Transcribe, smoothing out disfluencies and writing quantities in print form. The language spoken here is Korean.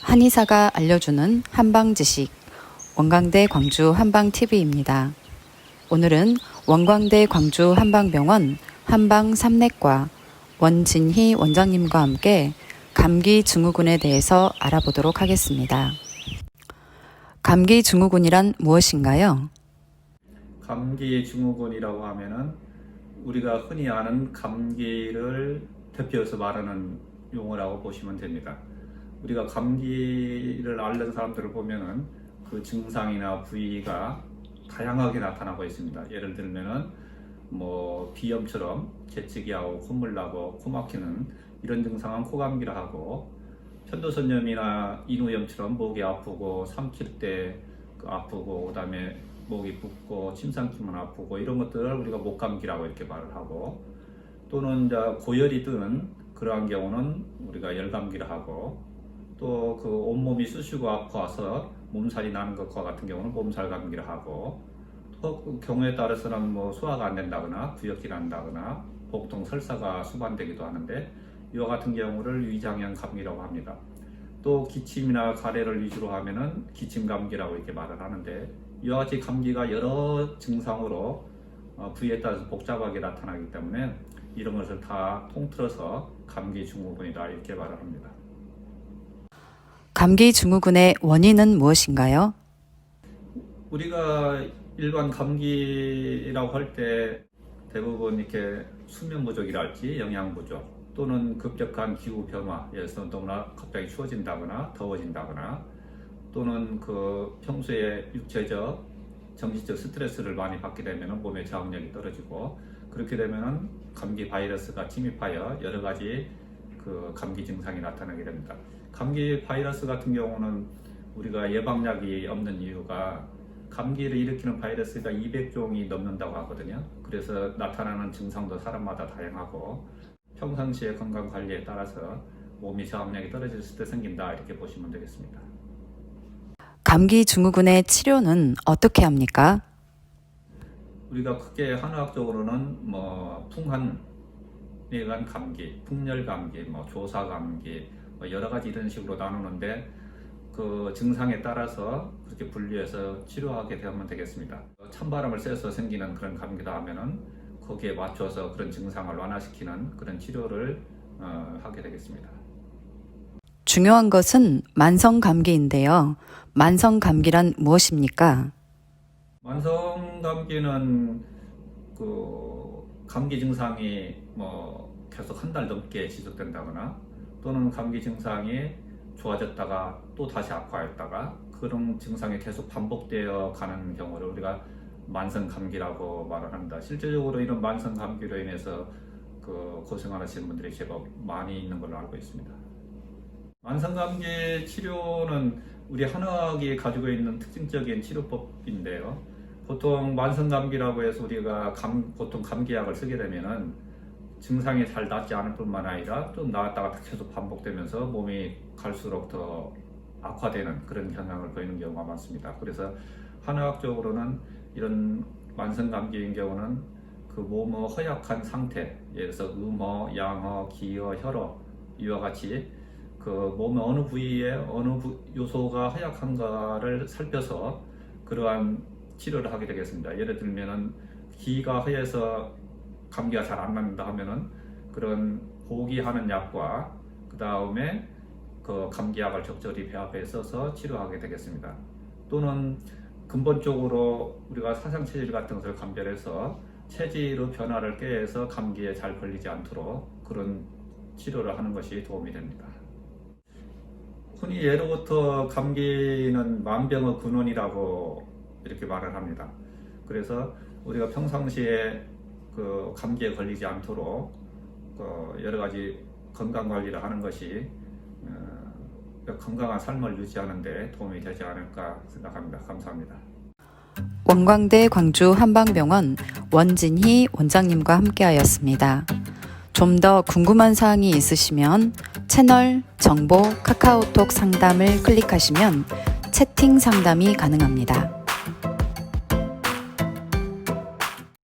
한의사가 알려주는 한방 지식, 원광대 광주 한방TV입니다. 오늘은 원광대 광주 한방병원 한방 삼내과 원진희 원장님과 함께 감기 증후군에 대해서 알아보도록 하겠습니다. 감기 증후군이란 무엇인가요? 감기 증후군이라고 하면은 우리가 흔히 아는 감기를 대표해서 말하는 용어라고 보시면 됩니다. 우리가 감기를 앓는 사람들을 보면은 그 증상이나 부위가 다양하게 나타나고 있습니다. 예를 들면은 비염처럼 재채기 하고 콧물 나고 코 막히는 이런 증상은 코감기라 하고, 편도선염이나 인후염처럼 목이 아프고 삼킬 때 아프고, 그다음에 목이 붓고 침 삼키면 아프고 이런 것들을 우리가 목감기라고 이렇게 말을 하고, 또는 이제 고열이 뜨는 그러한 경우는 우리가 열감기라 하고, 또 그 온몸이 쑤시고 아파서 몸살이 나는 것과 같은 경우는 몸살감기라 하고, 또 그 경우에 따라서는 소화가 안 된다거나 구역질 난다거나 복통 설사가 수반되기도 하는데, 이와 같은 경우를 위장형 감기라고 합니다. 또 기침이나 가래를 위주로 하면은 기침감기라고 이렇게 말을 하는데, 이와 같이 감기가 여러 증상으로 부위에 따라서 복잡하게 나타나기 때문에 이런 것을 다 통틀어서 감기 증후군이다 이렇게 말을 합니다. 감기 증후군의 원인은 무엇인가요? 우리가 일반 감기라고 할 때 대부분 이렇게 수면 부족이랄지 영양 부족, 또는 급격한 기후 변화, 예를 들어서 너무나 갑자기 추워진다거나 더워진다거나, 또는 그 평소에 육체적, 정신적 스트레스를 많이 받게 되면 몸의 저항력이 떨어지고, 그렇게 되면 감기 바이러스가 침입하여 여러 가지 그 감기 증상이 나타나게 됩니다. 감기 바이러스 같은 경우는 우리가 예방약이 없는 이유가, 감기를 일으키는 바이러스가 200종이 넘는다고 하거든요. 그래서 나타나는 증상도 사람마다 다양하고, 평상시의 건강 관리에 따라서 몸이 저항력이 떨어졌을 때 생긴다 이렇게 보시면 되겠습니다. 감기 증후군의 치료는 어떻게 합니까? 우리가 크게 한의학적으로는 풍한 뇌관 감기, 풍열 감기, 조사 감기, 여러 가지 이런 식으로 나누는데, 그 증상에 따라서 그렇게 분류해서 치료하게 되면 되겠습니다. 찬바람을 쐬서 생기는 그런 감기다 하면은 거기에 맞춰서 그런 증상을 완화시키는 그런 치료를 하게 되겠습니다. 중요한 것은 만성 감기인데요. 만성 감기란 무엇입니까? 만성 감기는 그 감기 증상이 계속 한 달 넘게 지속된다거나, 또는 감기 증상이 좋아졌다가 또 다시 악화했다가 그런 증상이 계속 반복되어 가는 경우를 우리가 만성 감기라고 말을 합니다. 실제적으로 이런 만성 감기로 인해서 그 고생하시는 분들이 제법 많이 있는 걸로 알고 있습니다. 만성 감기 치료는 우리 한의학이 가지고 있는 특징적인 치료법인데요. 보통 만성 감기라고 해서 우리가 보통 감기약을 쓰게 되면은 증상이 잘 낫지 않을 뿐만 아니라 좀 나았다가 계속 반복되면서 몸이 갈수록 더 악화되는 그런 경향을 보이는 경우가 많습니다. 그래서 한의학적으로는 이런 만성 감기인 경우는 그 몸의 허약한 상태, 예를 들어서 음허, 양허, 기허, 혈허 이와 같이 그 몸의 어느 부위에 어느 요소가 허약한가를 살펴서 그러한 치료를 하게 되겠습니다. 예를 들면은 기가 허해서 감기가 잘 안 난다 하면은 그런 호기하는 약과 그 다음에 그 감기약을 적절히 배합해 써서 치료하게 되겠습니다. 또는 근본적으로 우리가 사상체질 같은 것을 감별해서 체질의 변화를 꾀해서 감기에 잘 걸리지 않도록 그런 치료를 하는 것이 도움이 됩니다. 흔히 예로부터 감기는 만병의 근원이라고 이렇게 말을 합니다. 그래서 우리가 평상시에 그 감기에 걸리지 않도록 여러 가지 건강 관리를 하는 것이 건강한 삶을 유지하는 데 도움이 되지 않을까 생각합니다. 감사합니다. 원광대 광주 한방병원 원진희 원장님과 함께하였습니다. 좀 더 궁금한 사항이 있으시면 채널, 정보, 카카오톡 상담을 클릭하시면 채팅 상담이 가능합니다.